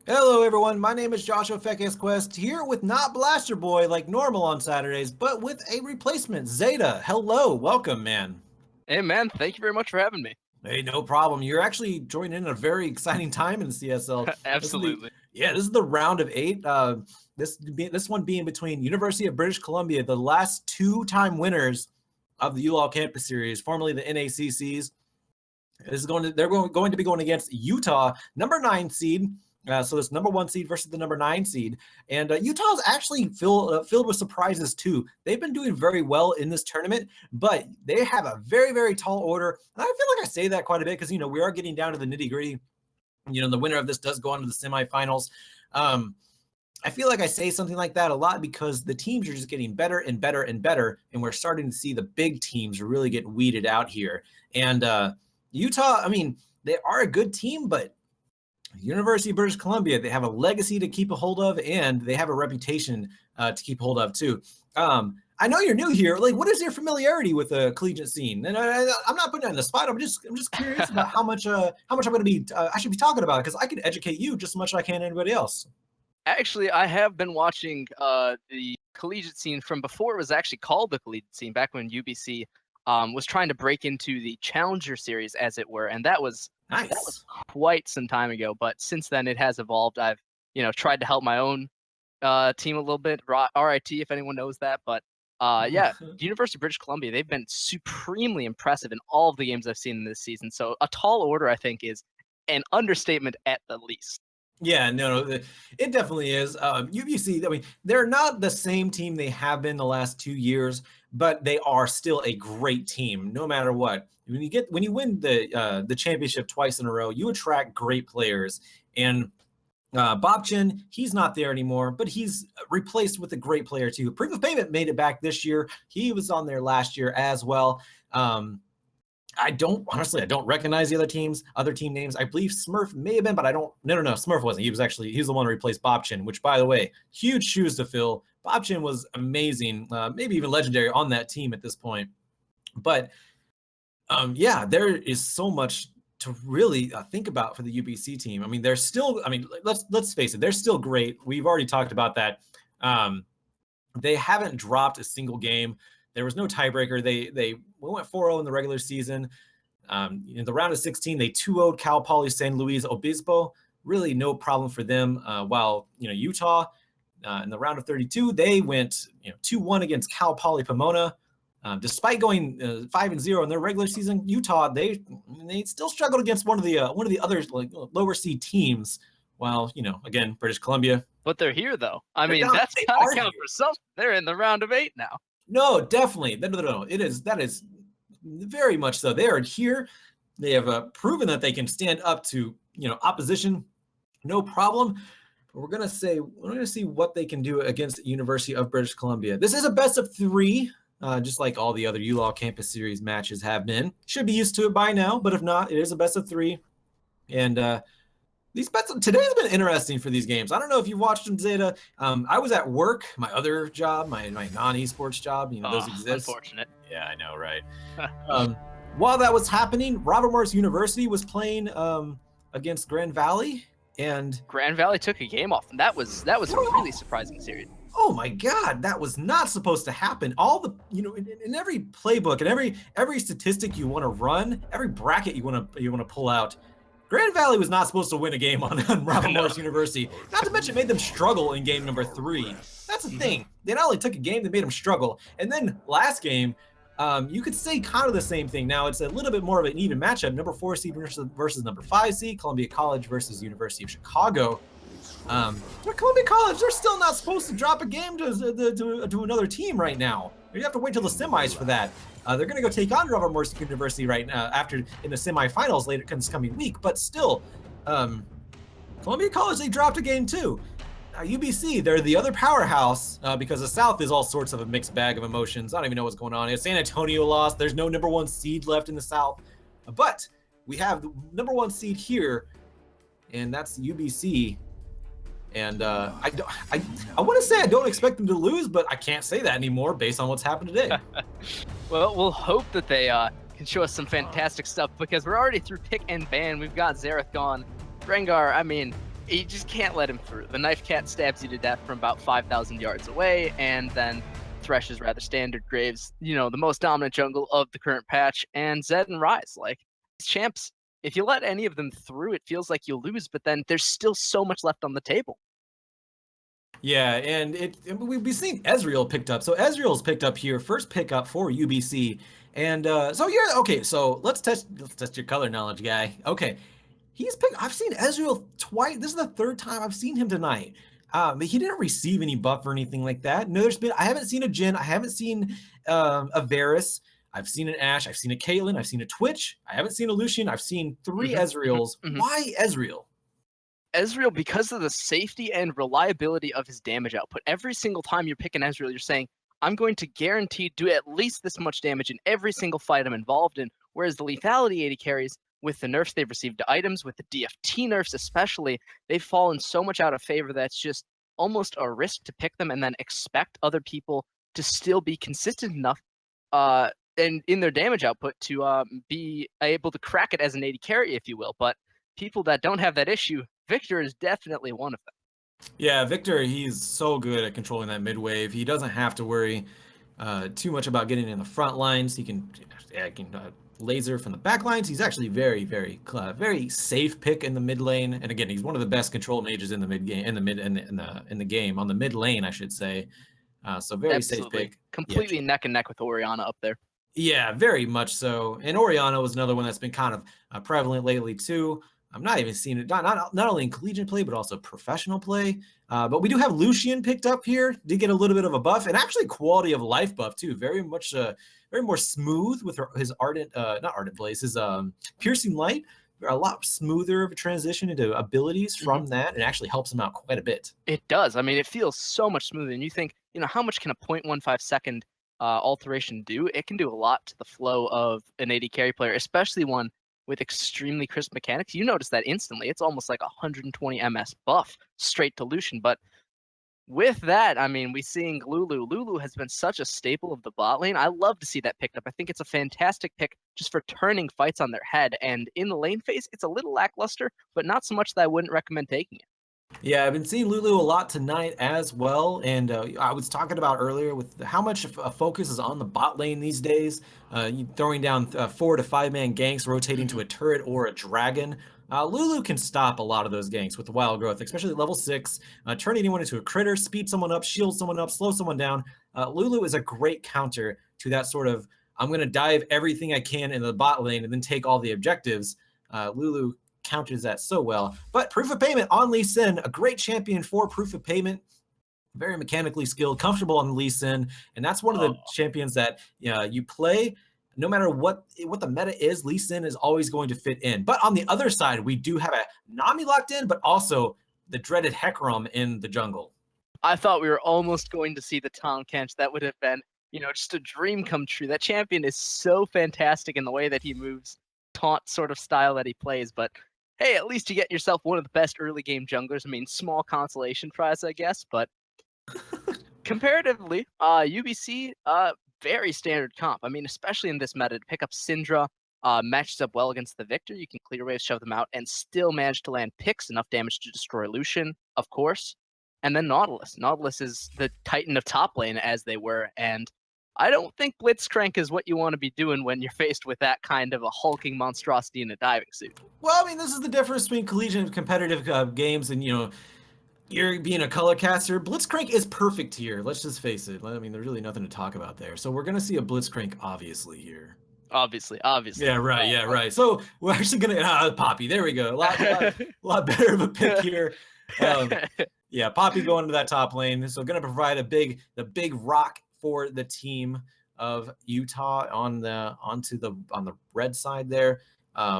Hello, everyone. My name is Joshua Fekes Quest here with not Blaster Boy like normal on Saturdays, but with a replacement, Zeta. Hello, welcome, man. Hey man, thank you very much for having me. Hey, no problem. You're actually joining in a very exciting time in CSL. This is the Absolutely. this is the round of 8. This one being between University of British Columbia, the last two-time winners of the ULoL Campus Series, formerly the NACCs. They're going to be going against Utah, number 9 seed. So this number 1 seed versus the number 9 seed, and Utah's actually filled with surprises too. They've been doing very well in this tournament, but they have a very, very tall order. And I feel like I say that quite a bit because we are getting down to the nitty gritty. The winner of this does go on to the semifinals. I feel like I say something like that a lot because the teams are just getting better and better and better, and we're starting to see the big teams really get weeded out here. And Utah, I mean, they are a good team, but University of British Columbia, they have a legacy to keep a hold of, and they have a reputation to keep a hold of too. I know you're new here. Like, what is your familiarity with the collegiate scene? And I'm not putting you on the spot. I'm just curious about how much I'm going to be. I should be talking about it because I can educate you just as much as I can anybody else. Actually, I have been watching the collegiate scene from before it was actually called the collegiate scene, back when UBC was trying to break into the Challenger Series, as it were, and that was quite some time ago. But since then, it has evolved. I've tried to help my own team a little bit, RIT, if anyone knows that. But yeah, University of British Columbia, they've been supremely impressive in all of the games I've seen in this season. So a tall order, I think, is an understatement at the least. Yeah, no, it definitely is. UBC, I mean, they're not the same team they have been the last 2 years, but they are still a great team, no matter what. When you win the championship twice in a row, you attract great players. And Bob Chin, he's not there anymore, but he's replaced with a great player too. Proof of Payment made it back this year. He was on there last year as well. I don't recognize the other team names. I believe Smurf may have been, but I don't. No, Smurf wasn't. He was the one who replaced Bob Chin, which, by the way, huge shoes to fill. Bob Chin was amazing, maybe even legendary on that team at this point. But yeah, there is so much to really think about for the UBC team. I mean, they're still. I mean, let's face it, they're still great. We've already talked about that. They haven't dropped a single game. There was no tiebreaker. They went 4-0 in the regular season. In the round of 16, they 2-0'd Cal Poly San Luis Obispo. Really no problem for them. While Utah, in the round of 32, they went 2-1 against Cal Poly Pomona. Despite going 5-0 in their regular season, Utah they still struggled against one of the other lower seed teams. While again, British Columbia. But they're here though. I mean, that's gotta count for something. They're in the round of 8 now. No, definitely. No. That is very much so. They are here. They have proven that they can stand up to opposition, no problem. But we're gonna see what they can do against University of British Columbia. This is a best of 3, just like all the other ULoL Campus Series matches have been. Should be used to it by now, but if not, it is a best of 3. And these bets today's been interesting for these games. I don't know if you've watched them, Zeta. I was at work, my other job, my non-esports job. Those exist. Unfortunate. Yeah, I know, right? While that was happening, Robert Morris University was playing against Grand Valley, and Grand Valley took a game off, and that was a really surprising series. Oh my God, that was not supposed to happen. All the in every playbook and every statistic you want to run, every bracket you want to pull out. Grand Valley was not supposed to win a game on Robert Morris University. Not to mention, it made them struggle in game number 3. That's the thing. They not only took a game, they made them struggle. And then last game, you could say kind of the same thing. Now it's a little bit more of an even matchup. Number 4 seed versus number 5 seed, Columbia College versus University of Chicago. Columbia College, they're still not supposed to drop a game to another team right now. You have to wait till the semis for that. They're going to go take on Robert Morris University right now in the semifinals later this coming week. But still, Columbia College, they dropped a game too. UBC, they're the other powerhouse because the South is all sorts of a mixed bag of emotions. I don't even know what's going on. San Antonio lost. There's no number 1 seed left in the South. But we have the number 1 seed here, and that's UBC. And I want to say I don't expect them to lose, but I can't say that anymore based on what's happened today. Well, we'll hope that they can show us some fantastic stuff, because we're already through pick and ban. We've got Xerath gone. Rengar, I mean, You just can't let him through. The knife cat stabs you to death from about 5,000 yards away, and then Thresh is rather standard. Graves, the most dominant jungle of the current patch, and Zed and Ryze. Like, these champs, if you let any of them through, it feels like you'll lose, but then there's still so much left on the table. Yeah, and we've seen Ezreal picked up. So Ezreal's picked up here, first pickup for UBC. And so you're okay. So let's test your color knowledge, guy. Okay, I've seen Ezreal twice. This is the third time I've seen him tonight. But he didn't receive any buff or anything like that. No, I haven't seen a Jhin. I haven't seen a Varus. I've seen an Ashe. I've seen a Caitlyn. I've seen a Twitch. I haven't seen a Lucian. I've seen three Ezreals. Why Ezreal? Ezreal, because of the safety and reliability of his damage output. Every single time you're picking Ezreal, you're saying, I'm going to guarantee do at least this much damage in every single fight I'm involved in. Whereas the lethality AD carries, with the nerfs they've received to items, with the DFT nerfs especially, they've fallen so much out of favor that's just almost a risk to pick them and then expect other people to still be consistent enough and in their damage output to be able to crack it as an AD carry, if you will. But people that don't have that issue, Victor is definitely one of them. Yeah, Victor, he's so good at controlling that mid wave. He doesn't have to worry too much about getting in the front lines. He can laser from the back lines. He's actually very, very safe pick in the mid lane. And again, he's one of the best control mages in the mid game, in the game, on the mid lane, I should say. So very Absolutely. safe pick. Completely neck and neck with Orianna up there. Yeah, very much so. And Orianna was another one that's been kind of prevalent lately too. I'm not even seeing it not only in collegiate play but also professional play. But we do have Lucian picked up here. Did get a little bit of a buff and actually quality of life buff too. Very much very more smooth with his ardent not ardent blaze, his piercing light. A lot smoother of a transition into abilities from that. It actually helps him out quite a bit. It does. I mean, it feels so much smoother. And you think, how much can a 0.15 second alteration do? It can do a lot to the flow of an AD carry player, especially one with extremely crisp mechanics. You notice that instantly. It's almost like 120 MS buff straight to Lucian. But with that, I mean, we're seeing Lulu. Lulu has been such a staple of the bot lane. I love to see that picked up. I think it's a fantastic pick just for turning fights on their head. And in the lane phase, it's a little lackluster, but not so much that I wouldn't recommend taking it. Yeah, I've been seeing Lulu a lot tonight as well, and I was talking about earlier with how much a focus is on the bot lane these days. Throwing down 4 to 5 man ganks, rotating to a turret or a dragon. Lulu can stop a lot of those ganks with the wild growth, especially at level 6. Turn anyone into a critter, speed someone up, shield someone up, slow someone down. Lulu is a great counter to that sort of, I'm going to dive everything I can in the bot lane and then take all the objectives. Lulu counters that so well. But Proof of Payment on Lee Sin, a great champion for Proof of Payment. Very mechanically skilled, comfortable on Lee Sin. And that's one of the champions that you play. No matter what the meta is, Lee Sin is always going to fit in. But on the other side, we do have a Nami locked in, but also the dreaded Hecarim in the jungle. I thought we were almost going to see the Tahm Kench. That would have been, just a dream come true. That champion is so fantastic in the way that he moves, taunt sort of style that he plays. But hey, at least you get yourself one of the best early game junglers. I mean, small consolation prize, I guess, but comparatively, UBC, very standard comp. I mean, especially in this meta, to pick up Syndra matches up well against the Victor. You can clear waves, shove them out, and still manage to land picks, enough damage to destroy Lucian, of course. And then Nautilus. Nautilus is the titan of top lane, as they were, and I don't think Blitzcrank is what you want to be doing when you're faced with that kind of a hulking monstrosity in a diving suit. Well, I mean, this is the difference between collegiate and competitive games and, you're being a color caster. Blitzcrank is perfect here. Let's just face it. I mean, there's really nothing to talk about there. So we're going to see a Blitzcrank, obviously, here. Obviously. Yeah, right. Yeah, right. So we're actually going to... Poppy, there we go. A lot better of a pick here. Yeah, Poppy going into that top lane. So going to provide the big rock for the team of Utah on the red side there.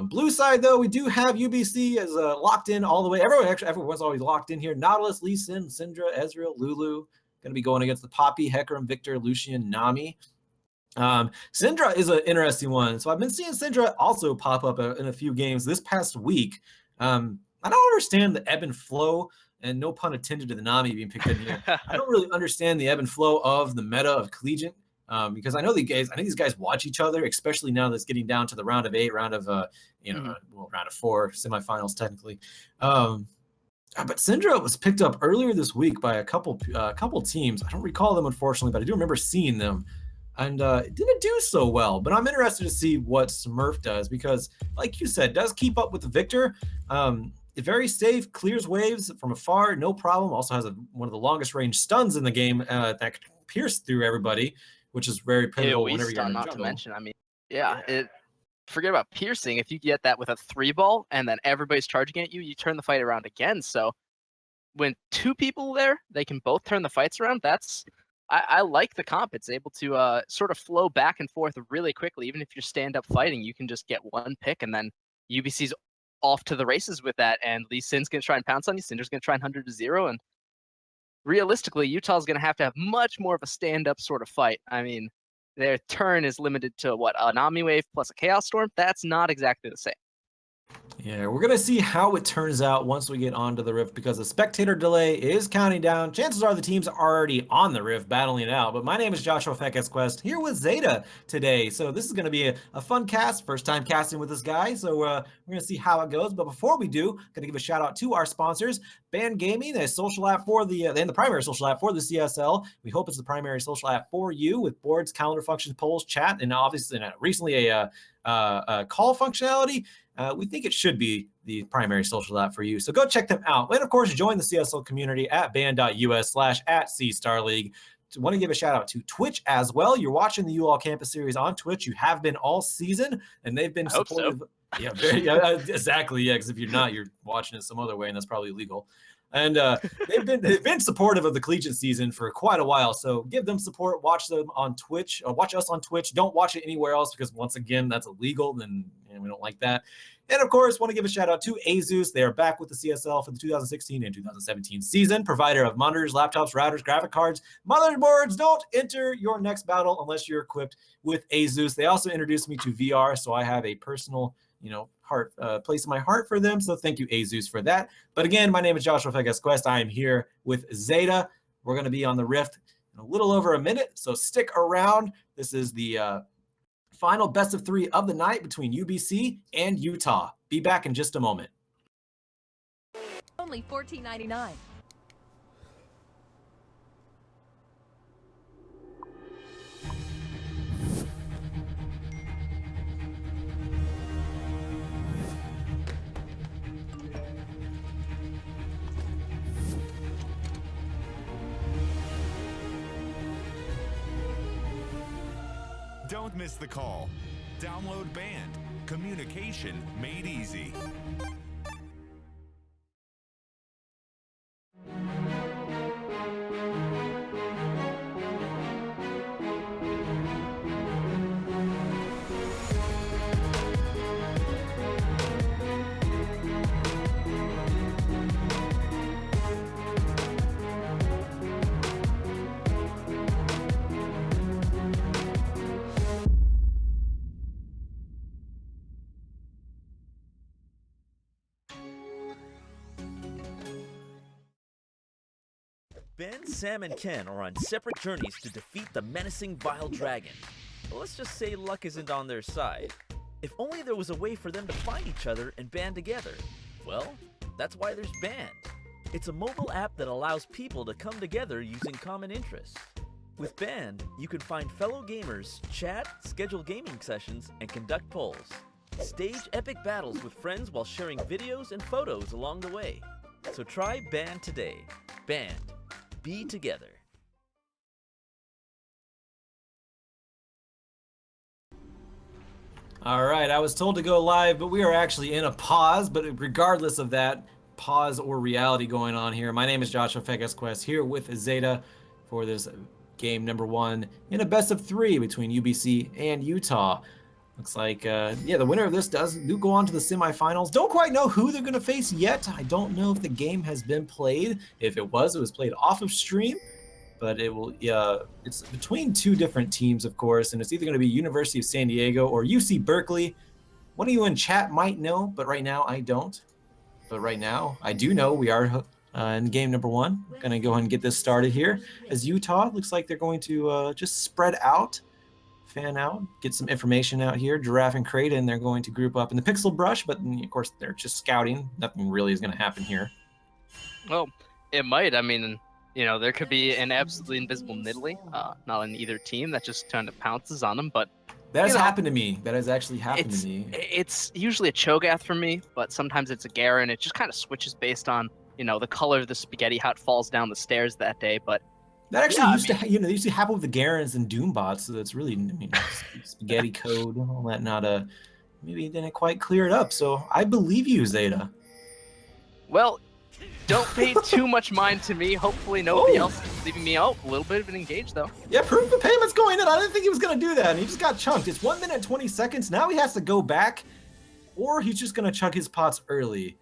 Blue side, though, we do have UBC as locked in all the way. Everyone's always locked in here. Nautilus, Lee Sin, Syndra, Ezreal, Lulu. Going to be going against the Poppy, Hecarim, Victor, Lucian, Nami. Syndra is an interesting one. So I've been seeing Syndra also pop up in a few games this past week. I don't understand the ebb and flow, and no pun intended to the Nami being picked in here. I don't really understand the ebb and flow of the meta of collegiate. Because I know these guys watch each other, especially now that's getting down to the round of 8, round of round of 4 semifinals technically. But Syndra was picked up earlier this week by a couple teams. I don't recall them, unfortunately, but I do remember seeing them. And it didn't do so well. But I'm interested to see what Smurf does because, like you said, does keep up with Victor. Very safe, clears waves from afar, no problem. Also has one of the longest range stuns in the game that can pierce through everybody, which is very pivotal AoE whenever you're in stun, a not to jungle. mention. I mean, yeah. Forget about piercing. If you get that with a 3-ball and then everybody's charging at you, you turn the fight around again. So when two people there, they can both turn the fights around. I like the comp. It's able to sort of flow back and forth really quickly. Even if you're stand-up fighting, you can just get one pick and then UBC's off to the races with that. And Lee Sin's going to try and pounce on you. Cinder's going to try and 100-0. And realistically, Utah's going to have much more of a stand-up sort of fight. I mean, their turn is limited to what, an Omni Wave plus a Chaos Storm? That's not exactly the same. Yeah, we're going to see how it turns out once we get onto the Rift because the spectator delay is counting down. Chances are the teams are already on the Rift battling it out. But my name is Joshua Fekes Quest here with Zeta today. So this is going to be a fun cast, first time casting with this guy. So we're going to see how it goes. But before we do, going to give a shout out to our sponsors, Band Gaming, a social app for and the primary social app for the CSL. We hope it's the primary social app for you with boards, calendar functions, polls, chat, and obviously recently a call functionality. We think it should be the primary social app for you. So go check them out. And of course, join the CSL community at band.us/@CStarLeague. Want to give a shout out to Twitch as well. You're watching the ULoL Campus Series on Twitch. You have been all season, and they've been supportive. So. Yeah, exactly. Yeah, because if you're not, you're watching it some other way, and that's probably illegal. And they've been supportive of the collegiate season for quite a while. So give them support. Watch them on Twitch. Watch us on Twitch. Don't watch it anywhere else because once again, that's illegal, and we don't like that. And of course, want to give a shout out to Asus. They are back with the CSL for the 2016 and 2017 season. Provider of monitors, laptops, routers, graphic cards, motherboards. Don't enter your next battle unless you're equipped with Asus. They also introduced me to VR, so I have a personal place in my heart for them. So thank you, Asus, for that. But again, my name is Joshua Fekes Quest. I am here with Zeta. We're going to be on the Rift in a little over a minute, so stick around. This is the final best of 3 of the night between UBC and Utah. Be back in just a moment. Only $14.99. Don't miss the call. Download Band. Communication made easy. Ben, Sam, and Ken are on separate journeys to defeat the menacing Vile Dragon. But let's just say luck isn't on their side. If only there was a way for them to find each other and band together. Well, that's why there's Band. It's a mobile app that allows people to come together using common interests. With Band, you can find fellow gamers, chat, schedule gaming sessions, and conduct polls. Stage epic battles with friends while sharing videos and photos along the way. So try Band today. Band. Be together. All right, I was told to go live, but we are actually in a pause. But regardless of that pause or reality going on here, my name is Joshua Fekes Quest here with Zeta for this game number 1 in a best of 3 between UBC and Utah. Looks like, the winner of this do go on to the semifinals. Don't quite know who they're going to face yet. I don't know if the game has been played. If it was played off of stream. But it's between 2 different teams, of course, and it's either going to be University of San Diego or UC Berkeley. One of you in chat might know, but right now I don't. But right now I do know we are in game number 1. Going to go ahead and get this started here. As Utah, looks like they're going to just spread out. Fan out, get some information out here. Giraffe and Kraden, they're going to group up in the Pixel Brush, but of course they're just scouting. Nothing really is going to happen here. Well, it might. I mean, there could be an absolutely invisible mid lane, not on either team, that just kind of pounces on them. But That has you know, happened to me. That has actually happened to me. it's usually a Cho'Gath for me, but sometimes it's a Garen. It just kind of switches based on the color of the spaghetti, how it falls down the stairs that day. But That actually yeah, used to, they used to happen with the Garens and Doombots. So that's really, spaghetti code, all that. Maybe it didn't quite clear it up. So I believe you, Zeta. Well, don't pay too much mind to me. Hopefully nobody else is leaving me out. A little bit of an engage, though. Yeah, proof of payment's going in. I didn't think he was going to do that, and he just got chunked. It's 1 minute 20 seconds. Now he has to go back, or he's just going to chunk his pots early.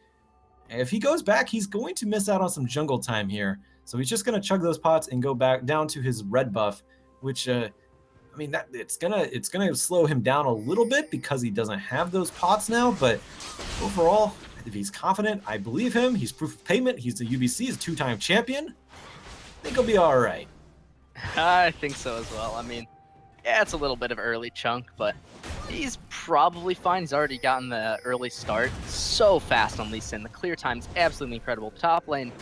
If he goes back, he's going to miss out on some jungle time here. So he's just going to chug those pots and go back down to his red buff, which, it's gonna slow him down a little bit because he doesn't have those pots now. But overall, if he's confident, I believe him. He's proof of payment. He's the UBC. He's a 2-time champion. I think he'll be all right. I think so as well. I mean, yeah, it's a little bit of early chunk, but he's probably fine. He's already gotten the early start so fast on Lee Sin. The clear time's absolutely incredible. Top lane,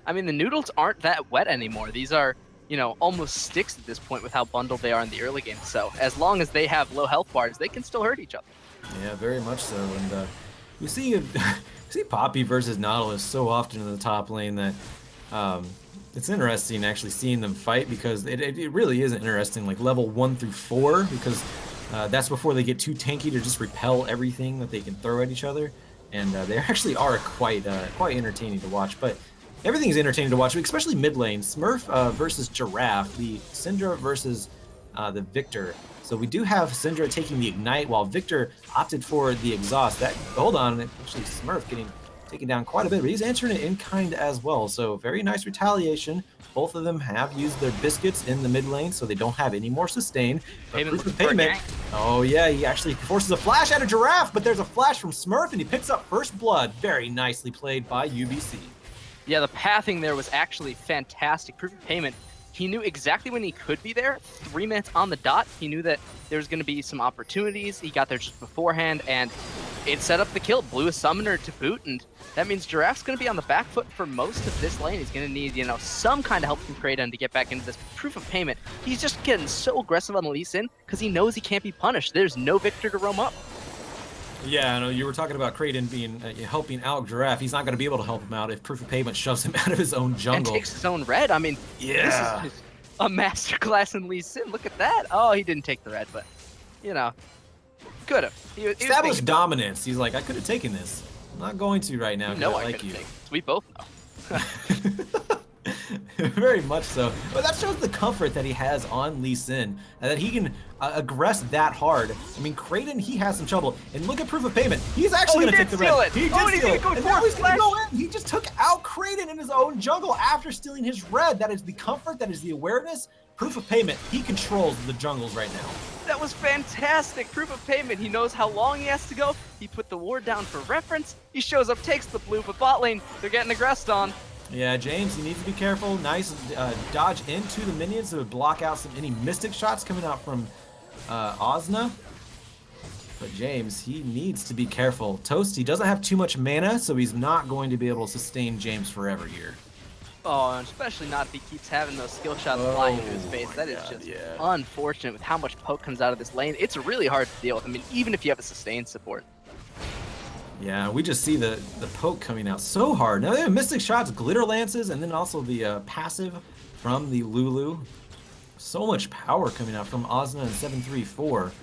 I mean, the noodles aren't that wet anymore. These are, almost sticks at this point with how bundled they are in the early game. So as long as they have low health bars, they can still hurt each other. Yeah, very much so. And we see Poppy versus Nautilus so often in the top lane that it's interesting actually seeing them fight, because it really is interesting, like level 1 through 4, because that's before they get too tanky to just repel everything that they can throw at each other. And they actually are quite entertaining to watch. But everything's entertaining to watch, especially mid lane. Smurf versus Giraffe, the Syndra versus the Victor. So we do have Syndra taking the Ignite while Victor opted for the Exhaust. Hold on, actually Smurf getting taken down quite a bit, but he's answering it in kind as well. So very nice retaliation. Both of them have used their biscuits in the mid lane, so they don't have any more sustain. Payment. Oh yeah, he actually forces a flash out of Giraffe, but there's a flash from Smurf, and he picks up first blood. Very nicely played by UBC. Yeah, the pathing there was actually fantastic. Proof of payment. He knew exactly when he could be there. 3 minutes on the dot. He knew that there was going to be some opportunities. He got there just beforehand, and it set up the kill. Blew a summoner to boot, and that means Giraffe's going to be on the back foot for most of this lane. He's going to need, some kind of help from Kraden to get back into this. Proof of payment. He's just getting so aggressive on the Lee Sin because he knows he can't be punished. There's no Victor to roam up. Yeah, I know you were talking about Kraden being helping out Giraffe. He's not going to be able to help him out if Proof of Payment shoves him out of his own jungle. And takes his own red. I mean, yeah, this is a masterclass in Lee Sin. Look at that. Oh, he didn't take the red, but could have. He established dominance. He's like, I could have taken this. I'm not going to right now. No, I like you. We both know. Very much so. But that shows the comfort that he has on Lee Sin, and that he can aggress that hard. I mean, Kraden, he has some trouble. And look at Proof of Payment. He's actually going to take the red. He did steal it. And now he's going to go in. He just took out Kraden in his own jungle after stealing his red. That is the comfort. That is the awareness. Proof of Payment, he controls the jungles right now. That was fantastic. Proof of payment. He knows how long he has to go. He put the ward down for reference. He shows up, takes the blue, but bot lane, they're getting aggressed on. Yeah, James, he needs to be careful. Nice dodge into the minions to block out any Mystic shots coming out from Ozna. But James, he needs to be careful. Toast, he doesn't have too much mana, so he's not going to be able to sustain James forever here. Oh, and especially not if he keeps having those skill shots flying into his face. That is just unfortunate with how much poke comes out of this lane. It's really hard to deal with. I mean, even if you have a sustained support. Yeah, we just see the poke coming out so hard. Now they have Mystic shots, Glitter Lances, and then also the passive from the Lulu. So much power coming out from Ozna and 734.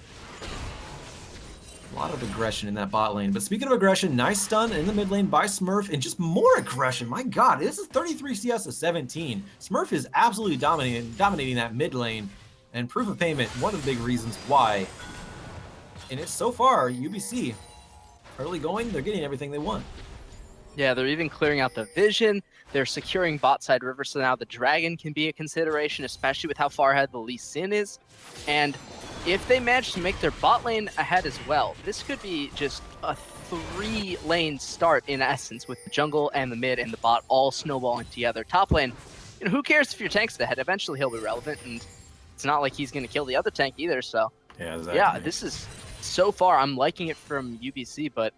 A lot of aggression in that bot lane. But speaking of aggression, nice stun in the mid lane by Smurf, and just more aggression. My God, this is 33 CS to 17. Smurf is absolutely dominating that mid lane. And Proof of Payment, one of the big reasons why. And it's so far, UBC, early going, they're getting everything they want. Yeah, they're even clearing out the vision. They're securing bot side river, so now the dragon can be a consideration, especially with how far ahead the Lee Sin is. And if they manage to make their bot lane ahead as well, this could be just a 3-lane start in essence, with the jungle and the mid and the bot all snowballing together. Top lane, who cares if your tank's ahead? Eventually he'll be relevant, and it's not like he's going to kill the other tank either. So yeah, exactly. Yeah, this is so far I'm liking it from UBC, but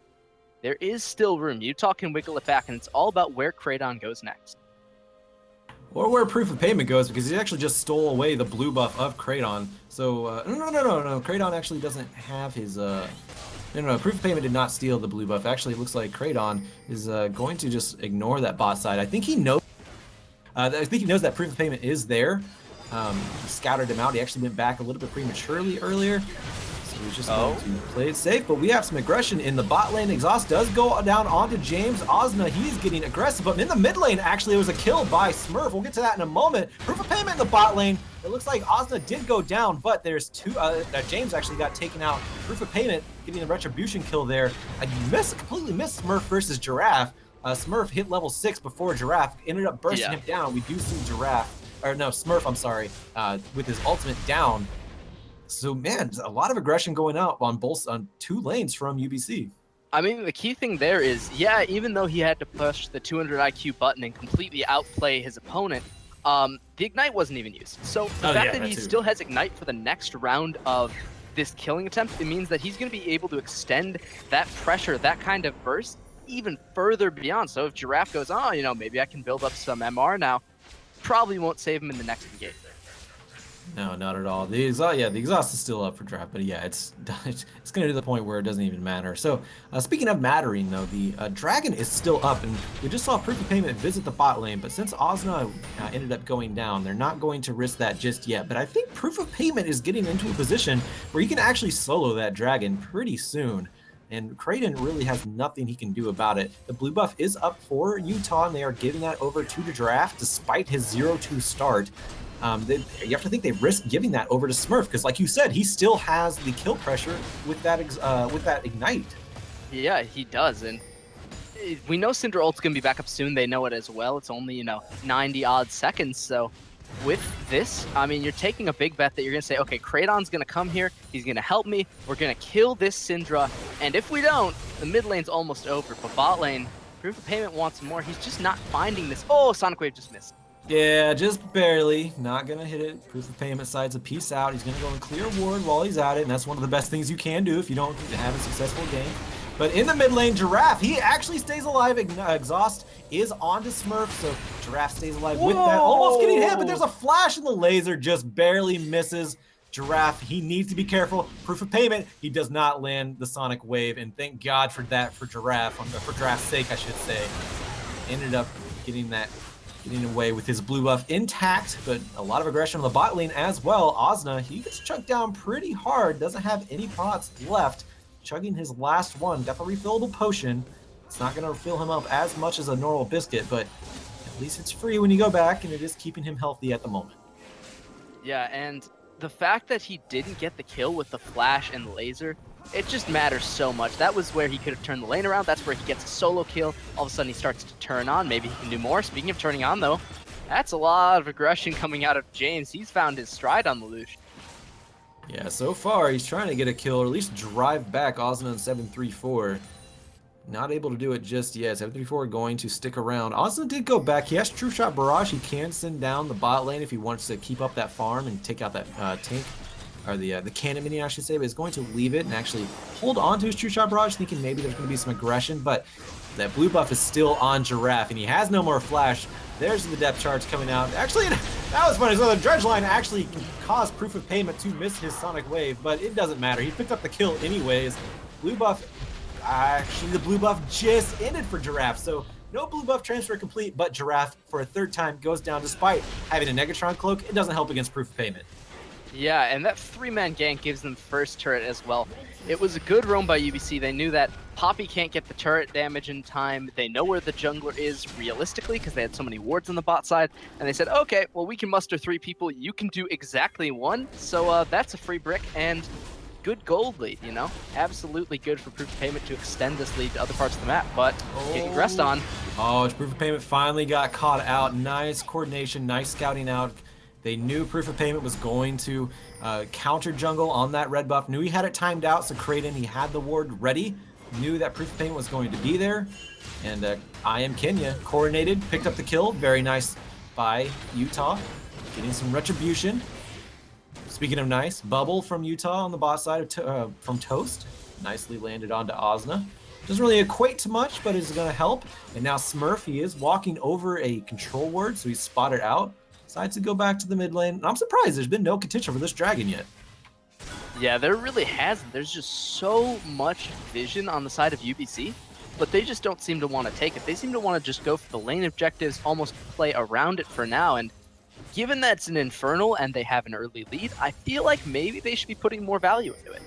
there is still room. Utah can wiggle it back, and it's all about where Kraydon goes next. Or where Proof of Payment goes, because he actually just stole away the blue buff of Kraydon. So, no. Kraydon actually doesn't have his, No. Proof of Payment did not steal the blue buff. Actually, it looks like Kraydon is going to just ignore that bot side. I think he knows. I think he knows that Proof of Payment is there. He scouted him out. He actually went back a little bit prematurely earlier. So he's just going to play it safe. But we have some aggression in the bot lane. Exhaust does go down onto James. Ozna, he's getting aggressive. But in the mid lane, actually, it was a kill by Smurf. We'll get to that in a moment. Proof of Payment in the bot lane. It looks like Ozna did go down, but there's two. James actually got taken out. Proof of Payment getting a retribution kill there. Completely missed Smurf versus Giraffe. Smurf hit level 6 before Giraffe, ended up bursting him down. We do see Smurf, I'm sorry, with his ultimate down. So man, a lot of aggression going out on two lanes from UBC. I mean, the key thing there is, even though he had to push the 200 IQ button and completely outplay his opponent, the Ignite wasn't even used. So the fact that he still has Ignite for the next round of this killing attempt, it means that he's going to be able to extend that pressure, that kind of burst, even further beyond. So if Giraffe goes, maybe I can build up some MR now, probably won't save him in the next engage. No, not at all. The exhaust is still up for draft, but yeah, it's going to the point where it doesn't even matter. So speaking of mattering, though, the Dragon is still up, and we just saw Proof of Payment visit the bot lane, but since Ozna ended up going down, they're not going to risk that just yet. But I think Proof of Payment is getting into a position where he can actually solo that Dragon pretty soon. And Kraydon really has nothing he can do about it. The blue buff is up for Utah, and they are giving that over to the Giraffe despite his 0-2 start. You have to think they risk giving that over to Smurf because, like you said, he still has the kill pressure with that Ignite. Yeah, he does, and we know Syndra ult's gonna be back up soon. They know it as well. It's only 90 odd seconds, so with this, I mean, you're taking a big bet that you're gonna say, okay, Kraydon's gonna come here. He's gonna help me. We're gonna kill this Syndra, and if we don't, the mid lane's almost over. But bot lane, Proof of Payment wants more. He's just not finding this. Oh, Sonic Wave just missed. Yeah, just barely. Not going to hit it. Proof of Payment sides a piece out. He's going to go and clear ward while he's at it, and that's one of the best things you can do if you don't have a successful game. But in the mid lane, Giraffe, he actually stays alive. Exhaust is onto Smurf, so Giraffe stays alive with that. Almost getting hit, but there's a flash, and the laser just barely misses Giraffe. He needs to be careful. Proof of Payment, he does not land the Sonic Wave, and thank God for that for Giraffe, for Giraffe's sake, I should say. Ended up getting away with his blue buff intact, but a lot of aggression on the bot lane as well. Ozna, he gets chucked down pretty hard, doesn't have any pots left, chugging his last one. Got the refillable potion. It's not going to fill him up as much as a normal biscuit, but at least it's free when you go back, and it is keeping him healthy at the moment. Yeah, and the fact that he didn't get the kill with the flash and laser, it just matters so much. That was where he could have turned the lane around. That's where he gets a solo kill. All of a sudden he starts to turn on. Maybe he can do more. Speaking of turning on, though, that's a lot of aggression coming out of James. He's found his stride on the Lucian. Yeah, so far he's trying to get a kill, or at least drive back Ozna in 7-3-4. Not able to do it just yet. 7-3-4 going to stick around. Ozna did go back. He has True Shot Barrage. He can send down the bot lane if he wants to keep up that farm and take out that tank. Or the cannon minion, I should say, but he's going to leave it and actually hold on to his True Shot Barrage, thinking maybe there's going to be some aggression, but that blue buff is still on Giraffe, and he has no more flash. There's the depth charge coming out. Actually, that was funny. So the dredge line actually caused Proof of Payment to miss his Sonic Wave, but it doesn't matter. He picked up the kill anyways. Blue buff, actually the blue buff just ended for Giraffe, so no blue buff transfer complete, but Giraffe, for a third time, goes down despite having a Negatron cloak. It doesn't help against Proof of Payment. Yeah, and that 3-man gank gives them first turret as well. It was a good roam by UBC. They knew that Poppy can't get the turret damage in time. They know where the jungler is realistically because they had so many wards on the bot side. And they said, okay, well, we can muster 3 people. You can do exactly 1. So that's a free brick and good gold lead, Absolutely good for Proof of Payment to extend this lead to other parts of the map, but getting aggressed on. Oh, Proof of Payment finally got caught out. Nice coordination, nice scouting out. They knew Proof of Payment was going to counter jungle on that red buff. Knew he had it timed out, so Kraydon, he had the ward ready. Knew that Proof of Payment was going to be there. And I Am Kenya coordinated, picked up the kill. Very nice by Utah. Getting some retribution. Speaking of nice, bubble from Utah on the bot side from Toast. Nicely landed onto Ozna. Doesn't really equate to much, but is going to help. And now Smurf, he is walking over a control ward, so he's spotted out. Decides to go back to the mid lane. And I'm surprised there's been no contention for this dragon yet. Yeah, there really hasn't. There's just so much vision on the side of UBC, but they just don't seem to want to take it. They seem to want to just go for the lane objectives, almost play around it for now. And given that it's an Infernal and they have an early lead, I feel like maybe they should be putting more value into it.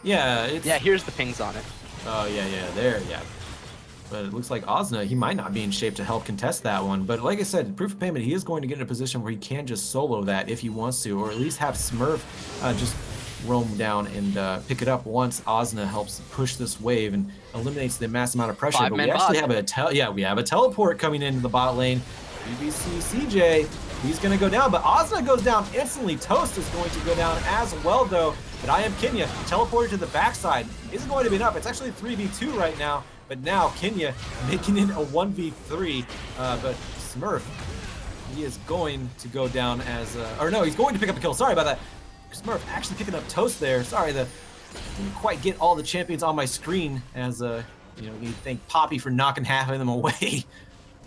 Yeah, Yeah, here's the pings on it. Oh, yeah, there, yeah. But it looks like Ozna, he might not be in shape to help contest that one. But like I said, Proof of Payment, he is going to get in a position where he can just solo that if he wants to, or at least have Smurf just roam down and pick it up once Ozna helps push this wave and eliminates the mass amount of pressure. But we actually have a teleport coming into the bot lane. UBC CJ, he's going to go down, but Ozna goes down instantly. Toast is going to go down as well, though. But I am Kenya, teleported to the backside. Isn't going to be enough. It's actually 3v2 right now. But now Kenya making it a 1v3. But Smurf, he is going to go down as, or no, he's going to pick up a kill. Sorry about that. Smurf actually picking up Toast there. Sorry, didn't quite get all the champions on my screen as, you thank Poppy for knocking half of them away.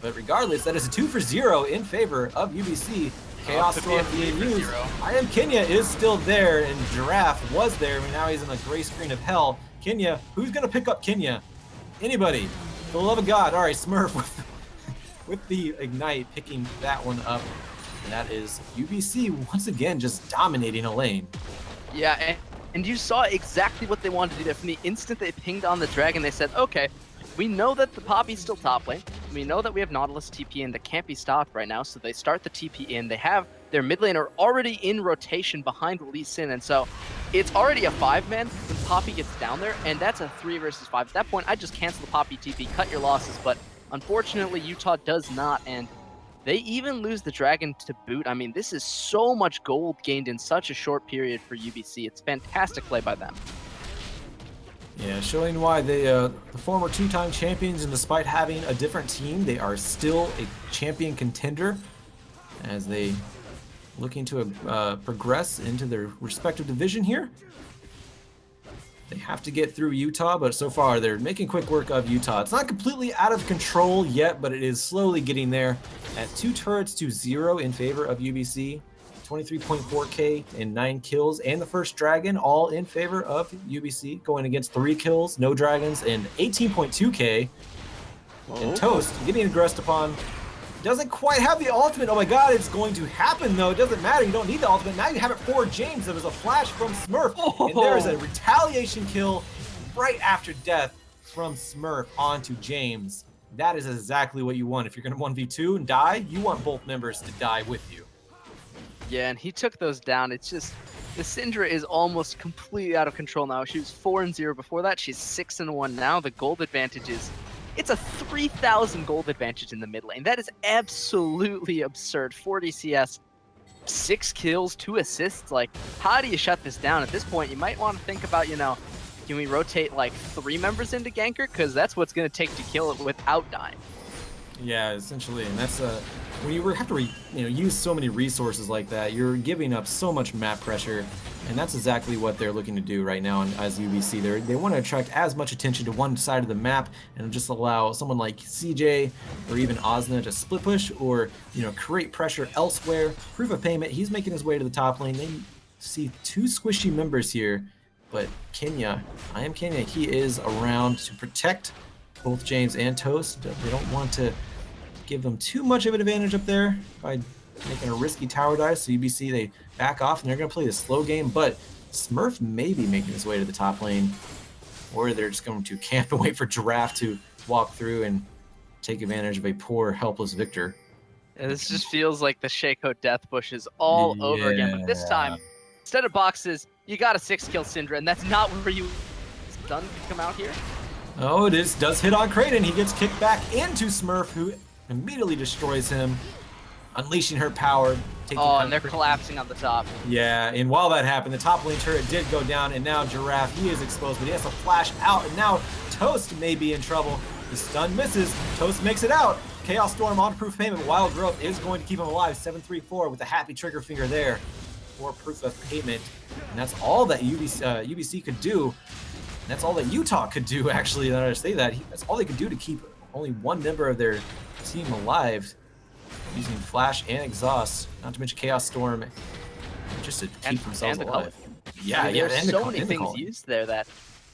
But regardless, that is a 2-for-0 in favor of UBC. Chaos Storm being used. I am Kenya is still there, and Giraffe was there, but now he's in the gray screen of hell. Kenya, who's going to pick up Kenya? Anybody? For the love of God. All right, Smurf with the Ignite picking that one up. And that is UBC once again just dominating a lane. Yeah, and you saw exactly what they wanted to do. From the instant they pinged on the dragon, they said, okay, we know that the Poppy's still top lane. We know that we have Nautilus TP in that can't be stopped right now, so they start the TP in. They have their mid laner already in rotation behind Lee Sin, and so it's already a 5-man when Poppy gets down there, and that's a 3 versus 5. At that point, I just cancel the Poppy TP, cut your losses, but unfortunately, Utah does not, and they even lose the dragon to boot. I mean, this is so much gold gained in such a short period for UBC. It's fantastic play by them. Yeah, showing why the former 2-time champions, and despite having a different team, they are still a champion contender as they looking to progress into their respective division here. They have to get through Utah, but so far they're making quick work of Utah. It's not completely out of control yet, but it is slowly getting there at 2 turrets to 0 in favor of UBC. 23.4k and 9 kills, and the first dragon, all in favor of UBC, going against 3 kills, no dragons, and 18.2k. And Toast getting aggressed upon. Doesn't quite have the ultimate. Oh my god, it's going to happen though. It doesn't matter. You don't need the ultimate. Now you have it for James. There was a flash from Smurf. And there is a retaliation kill right after death from Smurf onto James. That is exactly what you want. If you're going to 1v2 and die, you want both members to die with you. Yeah, and he took those down. It's just, the Syndra is almost completely out of control now. She was 4-0 before that. She's 6-1 now. The gold advantage is, it's a 3,000 gold advantage in the mid lane. That is absolutely absurd. 40 CS, 6 kills, 2 assists. Like, how do you shut this down? At this point, you might want to think about, can we rotate like 3 members into ganker? Because that's what's going to take to kill it without dying. Yeah, essentially, and that's when you have to use so many resources like that, you're giving up so much map pressure, and that's exactly what they're looking to do right now as UBC. They want to attract as much attention to one side of the map and just allow someone like CJ or even Ozna to split push or create pressure elsewhere. Proof of Payment, he's making his way to the top lane. They see 2 squishy members here, but Kenya, I am Kenya, he is around to protect both James and Toast. They don't want to give them too much of an advantage up there by making a risky tower dive. So UBC, they back off and they're going to play the slow game, but Smurf may be making his way to the top lane, or they're just going to camp and wait for Giraffe to walk through and take advantage of a poor, helpless Victor. Yeah, this just feels like the Shaco death bushes all over again, but this time, instead of boxes, you got a 6-kill Syndra, and that's not where you done come out here. Oh, it does hit on Kraden. He gets kicked back into Smurf, who immediately destroys him, unleashing her power. And they're collapsing on the top. Yeah, and while that happened, the top lane turret did go down, and now Giraffe, he is exposed, but he has to flash out, and now Toast may be in trouble. The stun misses. Toast makes it out. Chaos Storm on Proof of Payment. Wild Growth is going to keep him alive. 734 with a happy trigger finger there for Proof of Payment. And that's all that UBC could do. That's all that Utah could do, actually. Now that I say that, that's all they could do to keep only one member of their team alive, using Flash and Exhaust, not to mention Chaos Storm, just to keep themselves alive. Yeah, I mean, yeah, there's so many things used there that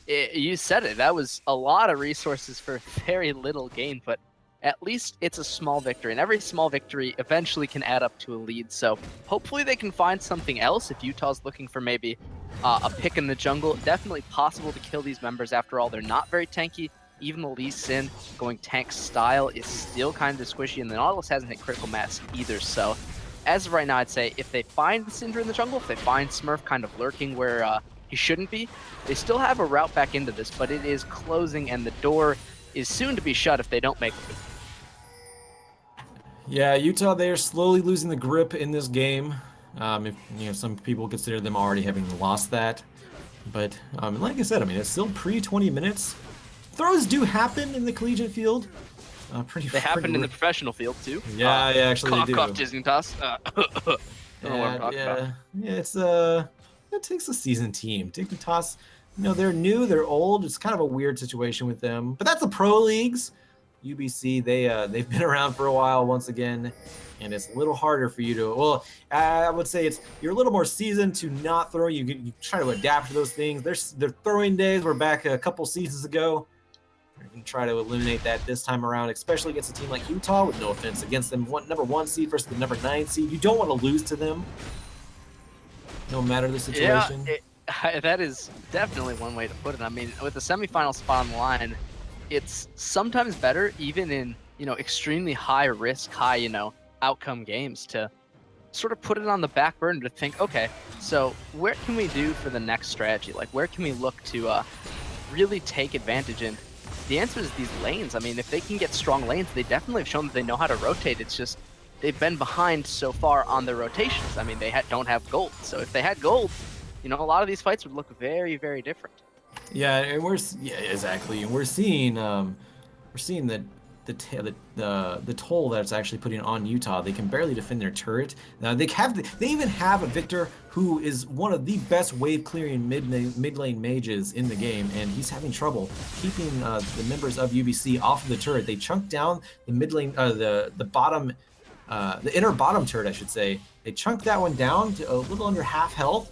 you said it. That was a lot of resources for very little gain, but at least it's a small victory, and every small victory eventually can add up to a lead. So hopefully they can find something else. If Utah's looking for maybe a pick in the jungle, definitely possible to kill these members. After all, they're not very tanky. Even the Lee Sin going tank style is still kind of squishy, and the Nautilus hasn't hit critical mass either. So as of right now, I'd say if they find the Syndra in the jungle, if they find Smurf kind of lurking where he shouldn't be, they still have a route back into this, but it is closing, and the door is soon to be shut if they don't make it. Yeah, Utah, they are slowly losing the grip in this game. If some people consider them already having lost that, but like I said, I mean, it's still pre-20 minutes. Throws do happen in the collegiate field. They happen in the professional field too. Yeah, actually cough, they do. Cough, Dignitas. Don't know what I'm talking about. Yeah, it takes a seasoned team. Dignitas, they're new, they're old. It's kind of a weird situation with them, but that's the pro leagues. UBC, they've been around for a while once again, and it's a little harder for you to. Well, I would say you're a little more seasoned to not throw. You try to adapt to those things. Their throwing days were back a couple seasons ago. You're going to try to eliminate that this time around, especially against a team like Utah, with no offense against them. Number 1 seed versus the number 9 seed. You don't want to lose to them, no matter the situation. Yeah, that is definitely one way to put it. I mean, with the semifinal spot on the line, it's sometimes better, even in extremely high risk, high outcome games, to sort of put it on the back burner to think, okay, so where can we do for the next strategy? Like, where can we look to really take advantage? And the answer is these lanes. I mean, if they can get strong lanes, they definitely have shown that they know how to rotate. It's just they've been behind so far on their rotations. I mean, they don't have gold. So if they had gold, a lot of these fights would look very, very different. Yeah, and exactly, and we're seeing that the toll that's actually putting on Utah. They can barely defend their turret. Now they even have a Victor who is one of the best wave clearing mid lane mages in the game, and he's having trouble keeping the members of UBC off of the turret. They chunked down the mid lane, the bottom, the inner bottom turret, I should say. They chunked that one down to a little under half health,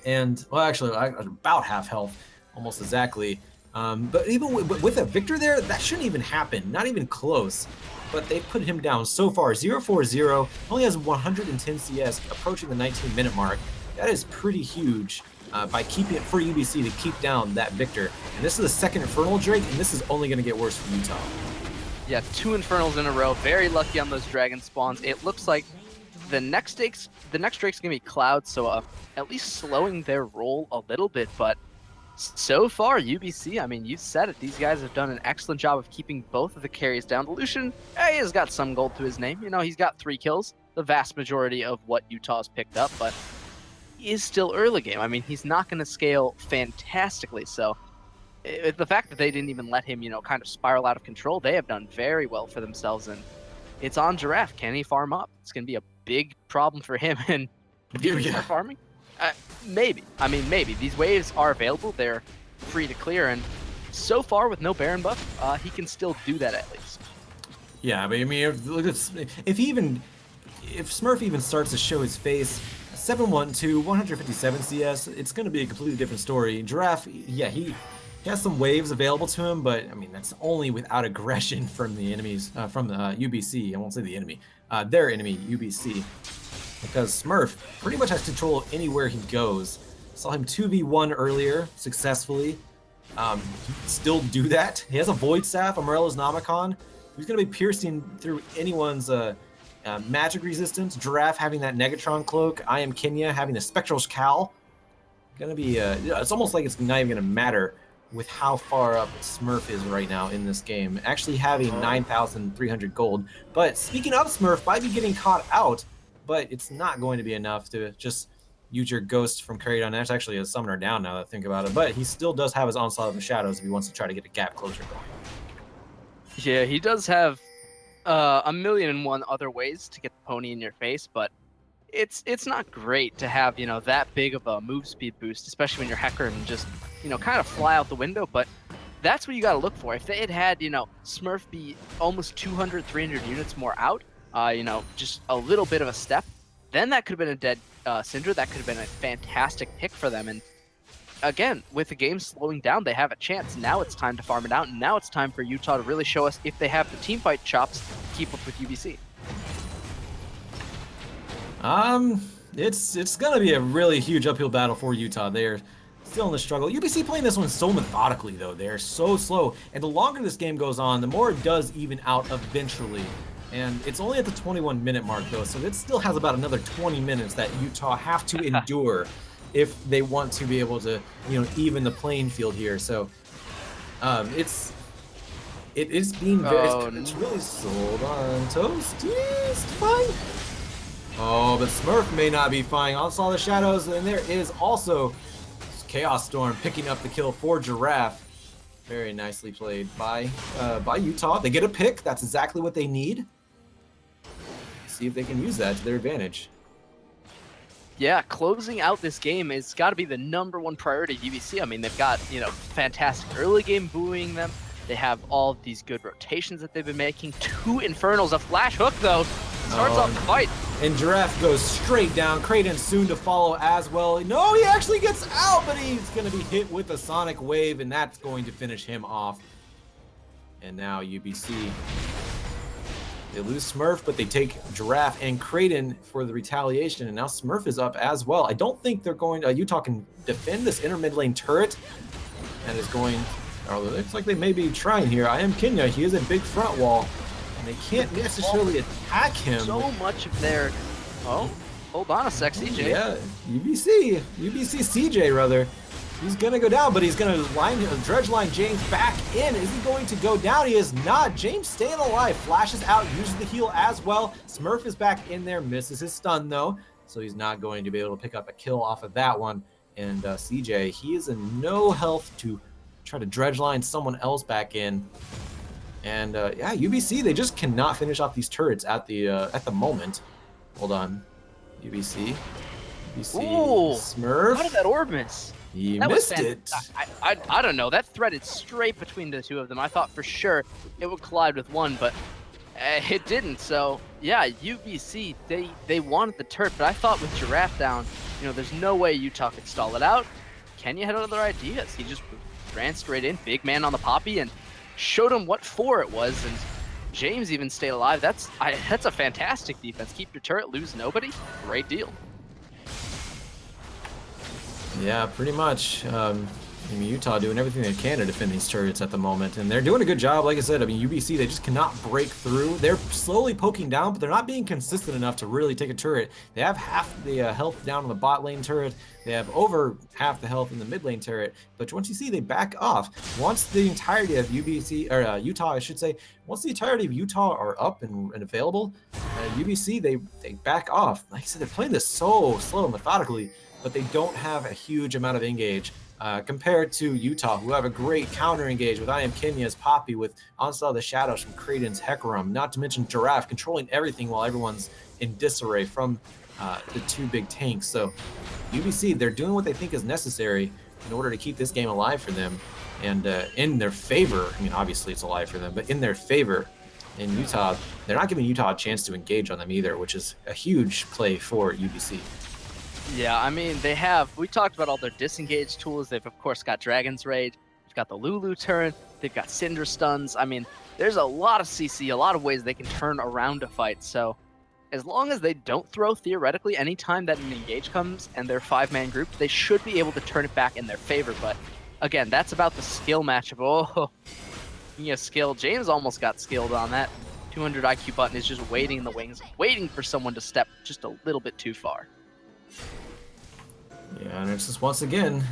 and well, actually about half health, almost exactly. But even with a Victor there, that shouldn't even happen, not even close. But they put him down so far, 0-4-0, only has 110 CS, approaching the 19-minute mark. That is pretty huge by keeping it for UBC to keep down that Victor. And this is the second Infernal Drake, and this is only going to get worse for Utah. Yeah, 2 Infernals in a row, very lucky on those Dragon spawns. It looks like the next Drake's going to be Cloud, so at least slowing their roll a little bit, but so far, UBC, I mean, you said it. These guys have done an excellent job of keeping both of the carries down. The Lucian, he has got some gold to his name. He's got 3 kills, the vast majority of what Utah's picked up, but he is still early game. I mean, he's not going to scale fantastically. So the fact that they didn't even let him, kind of spiral out of control, they have done very well for themselves. And it's on Giraffe. Can he farm up? It's going to be a big problem for him. And if he can start farming, maybe. I mean, maybe. These waves are available. They're free to clear, and so far with no Baron buff, he can still do that at least. Yeah, but I mean, if Smurf even starts to show his face, 7-1-2, 157 CS, it's going to be a completely different story. Giraffe, yeah, he has some waves available to him, but I mean, that's only without aggression from the enemies, from the UBC. I won't say the enemy, their enemy, UBC. Because Smurf pretty much has control anywhere he goes. Saw him 2v1 earlier successfully. He can still do that. He has a Void Staff, a Morella's Nomicon. He's going to be piercing through anyone's magic resistance. Giraffe having that Negatron Cloak. I Am Kenya having the Spectral's Cowl. Gonna be, it's almost like it's not even going to matter with how far up Smurf is right now in this game. Actually having 9,300 gold. But speaking of Smurf, might be getting caught out. But it's not going to be enough to just use your Ghost from Carry Down. That's actually a Summoner down now that I think about it. But he still does have his Onslaught of the Shadows if he wants to try to get a gap closure going. Yeah, he does have 1,000,001 other ways to get the pony in your face, but it's not great to have, you know, that big of a move speed boost, especially when you're Hecker and just, you know, kind of fly out the window. But that's what you got to look for. If they had, you know, Smurf be almost 200, 300 units more out, you know, just a little bit of a step, then that could have been a dead Syndra. That could have been a fantastic pick for them. And again, with the game slowing down, they have a chance. Now it's time to farm it out, and now it's time for Utah to really show us if they have the teamfight chops to keep up with UBC. It's gonna be a really huge uphill battle for Utah. They're still in the struggle. UBC playing this one so methodically though. They're so slow, and the longer this game goes on, the more it does even out eventually. And it's only at the 21-minute mark though, so it still has about another 20 minutes that Utah have to endure if they want to be able to, you know, even the playing field here. So, it's being very, it's really sold on Toasties. Fine. Oh, but Smurf may not be fine. I saw the shadows, and there is also Chaos Storm picking up the kill for Giraffe. Very nicely played by Utah. They get a pick. That's exactly what they need. See if they can use that to their advantage. Yeah, closing out this game has got to be the #1 priority of UBC. I mean, they've got, you know, fantastic early game buoying them. They have all of these good rotations that they've been making. 2 Infernals, a flash hook though, starts off the fight. And Giraffe goes straight down. Kraden soon to follow as well. No, he actually gets out, but he's going to be hit with a Sonic Wave, and that's going to finish him off. And now UBC, they lose Smurf, but they take Giraffe and Kraden for the retaliation, and now Smurf is up as well. I don't think they're going to, Utah can defend this inner mid lane turret, and is going, oh, it looks like they may be trying here. I am Kenya, he is a big front wall, and they can't necessarily attack him. So much of their, oh, hold on a sec, CJ. Yeah, UBC CJ rather. He's gonna go down, but he's gonna dredge line James back in. Is he going to go down? He is not. James staying alive, flashes out, uses the heal as well. Smurf is back in there, misses his stun though, so he's not going to be able to pick up a kill off of that one. And CJ, he is in no health to try to dredge line someone else back in. And yeah, UBC, they just cannot finish off these turrets at the moment. Hold on, UBC, Ooh, Smurf. How did that orb miss? He That missed it. I don't know. That threaded straight between the two of them. I thought for sure it would collide with one, but it didn't. So yeah, UBC, they wanted the turret, but I thought with Giraffe down, you know, there's no way Utah could stall it out. Kenya had other ideas. He just ran straight in, big man on the Poppy, and showed him what for it was. And James even stayed alive. That's a fantastic defense. Keep your turret, lose nobody. Great deal. Yeah, pretty much. I mean, Utah doing everything they can to defend these turrets at the moment, and they're doing a good job. Like I said, I mean, UBC, they just cannot break through. They're slowly poking down, but they're not being consistent enough to really take a turret. They have half the health down on the bot lane turret. They have over half the health in the mid lane turret, but once you see, they back off. Once the entirety of UBC, or Utah, I should say, once the entirety of Utah are up and available, UBC, they back off. Like I said, they're playing this so slow and methodically, but they don't have a huge amount of engage compared to Utah, who have a great counter engage with I Am Kenya's Poppy, with Onslaught of the Shadows from Kraden's Hecarim, not to mention Giraffe controlling everything while everyone's in disarray from the 2 big tanks. So UBC, they're doing what they think is necessary in order to keep this game alive for them, and in their favor. I mean, obviously it's alive for them, but in their favor. In Utah, they're not giving Utah a chance to engage on them either, which is a huge play for UBC. Yeah, I mean, we talked about all their disengage tools. They've, of course, got Dragon's Rage. They've got the Lulu turn. They've got Cinder Stuns. I mean, there's a lot of CC, a lot of ways they can turn around a fight. So as long as they don't throw, theoretically, anytime that an engage comes and they're 5-man group, they should be able to turn it back in their favor. But again, that's about the skill matchup. Oh, yeah, skill. James almost got skilled on that. 200 IQ button is just waiting in the wings, waiting for someone to step just a little bit too far. Yeah, and it's just once again,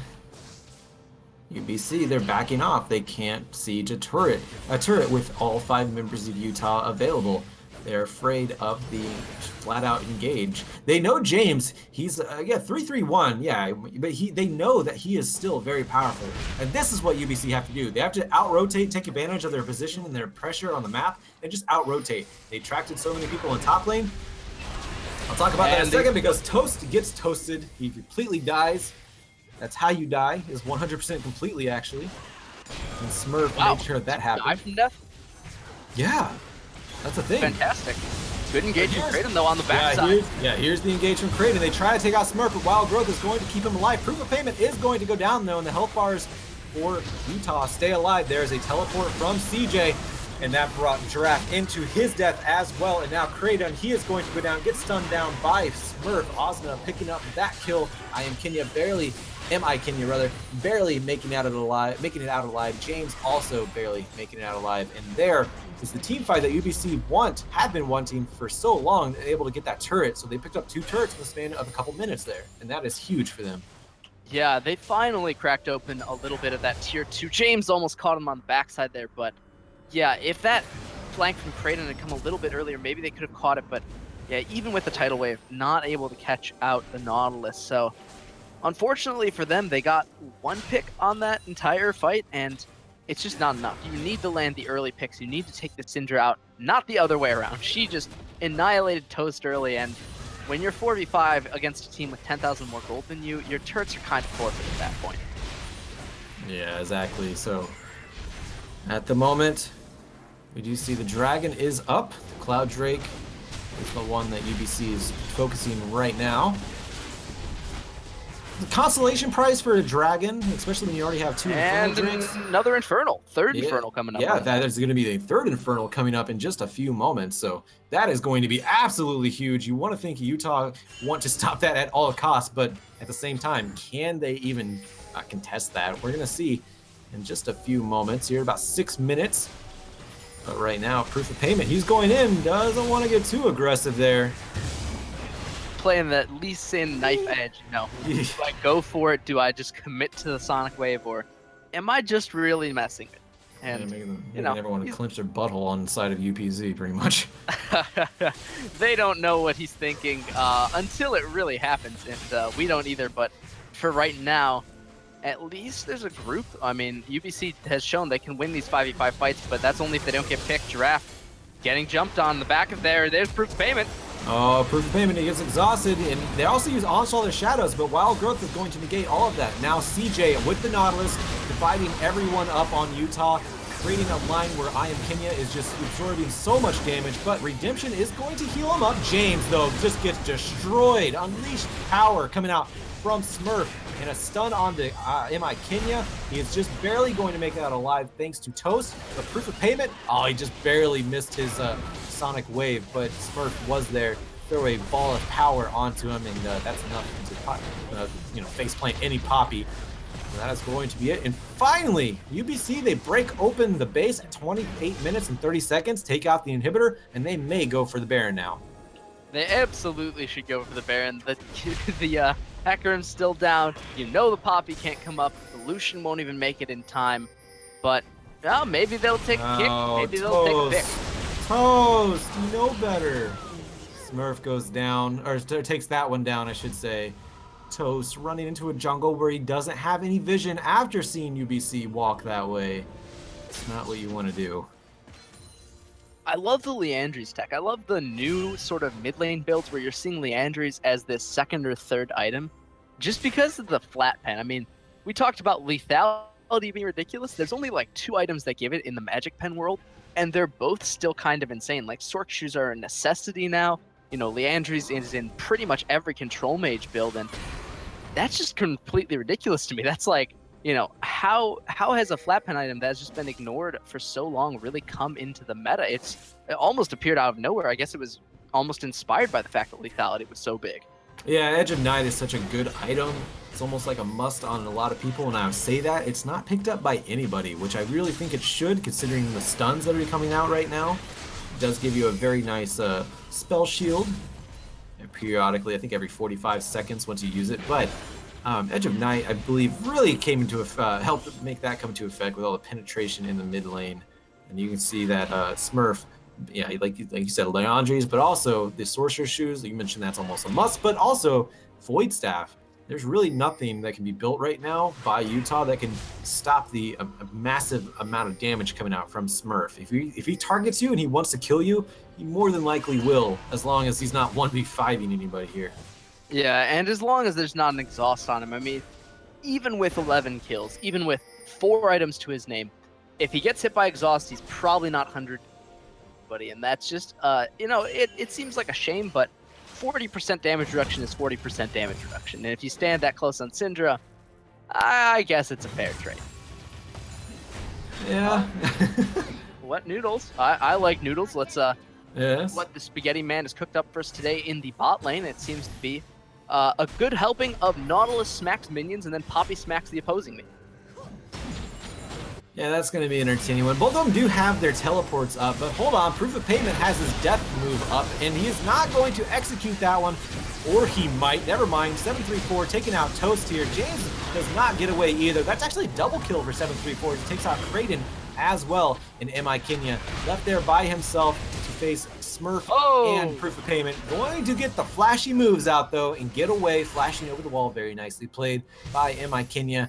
UBC, they're backing off. They can't siege a turret with all 5 members of Utah available. They're afraid of being flat out engaged. They know James, he's, yeah, 3-3-1, yeah, but they know that he is still very powerful. And this is what UBC have to do. They have to out-rotate, take advantage of their position and their pressure on the map, and just out-rotate. They attracted so many people in top lane. I'll talk about that in a second because Toast gets toasted. He completely dies. That's how you die, is 100% completely, actually. And Smurf made sure that happened. Die from death? Yeah, that's the thing. Fantastic. Good engagement Kraden, though, on the backside. Here's the engagement Kraden. They try to take out Smurf, but Wild Growth is going to keep him alive. Proof of Payment is going to go down, though, and the health bars for Utah stay alive. There's a teleport from CJ, and that brought Giraffe into his death as well. And now Kraden, he is going to go down, get stunned down by Smurf. Ozna picking up that kill. Kenya barely making it out alive. James also barely making it out alive. And there is the team fight that UBC have been wanting for so long, able to get that turret. So they picked up 2 turrets in the span of a couple minutes there, and that is huge for them. Yeah, they finally cracked open a little bit of that tier 2. James almost caught him on the backside there, but yeah, if that flank from Kraden had come a little bit earlier, maybe they could have caught it, but yeah, even with the tidal wave, not able to catch out the Nautilus. So unfortunately for them, they got 1 pick on that entire fight, and it's just not enough. You need to land the early picks. You need to take the Syndra out, not the other way around. She just annihilated Toast early, and when you're 4v5 against a team with 10,000 more gold than you, your turrets are kind of forfeit at that point. Yeah, exactly. So at the moment, we do see the Dragon is up. The Cloud Drake is the one that UBC is focusing right now. The consolation prize for a Dragon, especially when you already have 2 Infernal drinks. Another Infernal. Third Infernal coming up. Yeah, there's going to be a 3rd Infernal coming up in just a few moments. So that is going to be absolutely huge. You want to think Utah want to stop that at all costs, but at the same time, can they even contest that? We're going to see in just a few moments here, about 6 minutes. But right now, Proof of Payment, he's going in, doesn't want to get too aggressive there. Playing that Lee Sin knife edge, Do I go for it? Do I just commit to the Sonic Wave, or am I just really messing it? And making everyone clench their butthole on the side of UPZ, pretty much. They don't know what he's thinking until it really happens, and we don't either. But for right now, at least there's a group. I mean, UBC has shown they can win these 5v5 fights, but that's only if they don't get picked. Giraffe getting jumped on the back of there. There's Proof of Payment. Oh, Proof of Payment, he gets exhausted, and they also use Onslaught of Shadows, but Wild Growth is going to negate all of that. Now CJ with the Nautilus, dividing everyone up on Utah, creating a line where Kenya is just absorbing so much damage, but Redemption is going to heal him up. James, though, just gets destroyed. Unleashed power coming out from Smurf, and a stun on the Kenya. He is just barely going to make it out alive thanks to Toast, but Proof of Payment, he just barely missed his Sonic Wave, but Smurf was there, throw a ball of power onto him, and that's enough to face plant any Poppy. So that is going to be it. And finally, UBC, they break open the base at 28 minutes and 30 seconds, take out the inhibitor, and they may go for the Baron now. They absolutely should go for the Baron. The Hecarim's still down. The Poppy can't come up. The Lucian won't even make it in time. But maybe they'll take a kick. Maybe they'll take a pick. Toast, you know better. Smurf goes down, or takes that one down, I should say. Toast running into a jungle where he doesn't have any vision after seeing UBC walk that way. It's not what you want to do. I love the Liandry's tech. I love the new sort of mid lane builds where you're seeing Liandry's as this 2nd or 3rd item, just because of the flat pen. I mean, we talked about lethality being ridiculous. There's only like 2 items that give it in the Magic Pen world, and they're both still kind of insane. Like, Sorc Shoes are a necessity now. Liandry's is in pretty much every control mage build, and that's just completely ridiculous to me. That's like, how has a flat pen item that has just been ignored for so long really come into the meta? It almost appeared out of nowhere. I guess it was almost inspired by the fact that lethality was so big. Yeah, Edge of Night is such a good item. It's almost like a must on a lot of people, and I would say that it's not picked up by anybody, which I really think it should, considering the stuns that are coming out right now. It does give you a very nice spell shield, and periodically, I think every 45 seconds once you use it, but Edge of Night, I believe, really came into helped make that come into effect with all the penetration in the mid lane, and you can see that Smurf, yeah, like you said, Leandri's, but also the Sorcerer's Shoes. You mentioned that's almost a must, but also Void Staff. there's really nothing that can be built right now by Utah that can stop the a massive amount of damage coming out from Smurf. If he targets you and he wants to kill you, he more than likely will, as long as he's not 1v5ing anybody here. Yeah, and as long as there's not an exhaust on him, I mean, even with 11 kills, even with 4 items to his name, if he gets hit by exhaust, he's probably not 100 buddy, and that's just, it seems like a shame, but 40% damage reduction is 40% damage reduction, and if you stand that close on Syndra, I guess it's a fair trade. Yeah. What noodles? I like noodles. Let's Yes. what the spaghetti man has cooked up for us today in the bot lane. It seems to be a good helping of Nautilus smacks minions and then Poppy smacks the opposing minion. Yeah, that's going to be entertaining one. Both of them do have their teleports up, but hold on, Proof of Payment has his death move up, and he is not going to execute that one, or he might. Never mind. 734 taking out Toast here. James does not get away either. That's actually a double kill for 734. He takes out Kraden as well, and MI Kenya left there by himself to face Smurf and Proof of Payment. Going to get the flashy moves out, though, and get away, flashing over the wall. Very nicely played by MI Kenya.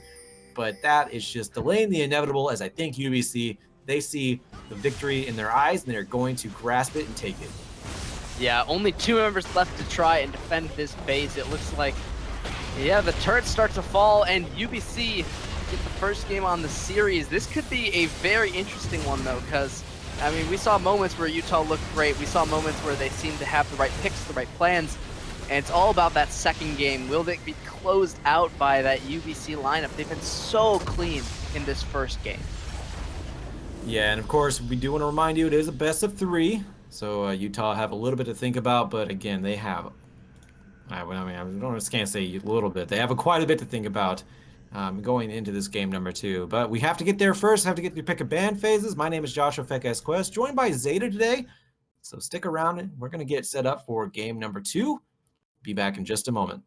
But that is just delaying the inevitable, as I think UBC, they see the victory in their eyes, and they're going to grasp it and take it. Yeah, only 2 members left to try and defend this base. It looks like, yeah, the turrets start to fall, and UBC get the first game on the series. This could be a very interesting one, though, because, I mean, we saw moments where Utah looked great. We saw moments where they seemed to have the right picks, the right plans. And it's all about that second game. Will they be closed out by that UBC lineup? They've been so clean in this first game. Yeah, and of course, we do want to remind you it is a best of 3. So Utah have a little bit to think about, but again, they have, I just can't say a little bit. They have quite a bit to think about going into this game number 2. But we have to get there first, have to get through pick a ban phases. My name is Joshua Fekes Quest, joined by Zeta today. So stick around, and we're going to get set up for game number 2. Be back in just a moment.